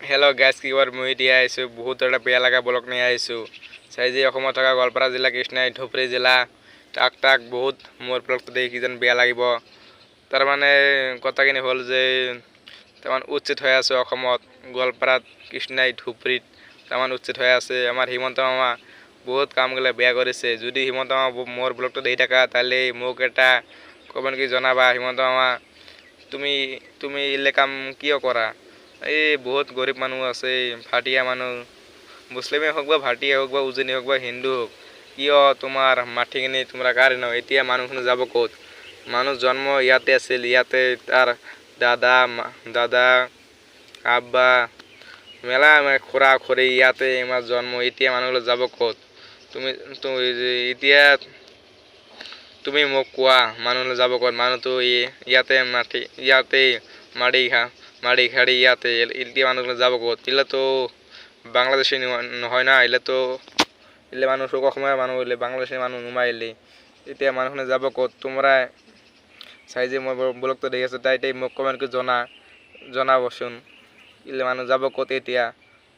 Hello' guys, কি খবৰ? মই এতিয়া আহিছোঁ বহুত এটা বেয়া লগা ব্লগ নিয়ে আহিছোঁ। চাইজি অসমত থকা গোৱালপাৰা জিলা, কৃষ্ণাই ধুবুৰী জিলা, তাক বহুত মোৰ ব্লগটো দেখি কিজান বেয়া লাগিব। তাৰমানে কথাখিনি হ'ল যে তাৰমান উচিত হৈ আছে অসমত, গোৱালপাৰাত, কৃষ্ণাই ধুবুৰীত তাৰমান উচিত হৈ আছে। আমাৰ হিমন্ত মামা বহুত কামগিলা বেয়া কৰিছে। যদি হিমন্ত মামা মোৰ ব্লগটো দেখি থাকা তাহলে মোক এটা কমেণ্ট কি জনাবা। হিমন্ত মামা তুমি ইলে কাম কিয় কৰা? এই বহুত গৰীব মানুহ আছে, ভাটিয়া মানুহ, মুছলিমেই হওক বা ভাটিয়া হওক বা উজনি হওক বা হিন্দু হওক, কিয় তোমাৰ মাটিখিনি তোমাৰ কাৰ ন? এতিয়া মানুহখিনি যাব ক'ত? মানুহ জন্ম ইয়াতে আছিল, ইয়াতে তাৰ দাদা আব্বা মেলা খুৰা খুৰী ইয়াতে ইমান জন্ম, এতিয়া মানুহবিলাক যাব ক'ত? তুমি এতিয়া তুমি মোক কোৱা মানুহ যাব ক'ত? মানুহটো ইয়াতে মাটি খাড়ি ইয়াতে, এতিয়া মানুহবিলাক যাব ক'ত? ইলেতো বাংলাদেশী নহয় না, ইলেতো মানুহ অসমীয়া মানুহ, বাংলাদেশী মানুহ নুমাইলি, এতিয়া মানুহখিনি যাব ক'ত? তোমরা চাই যে মই ব্লগটো দেখি আছো তাই মোক কমেণ্ট কৰি জনাবচোন, ইলে মানুহ যাব ক'ত এতিয়া?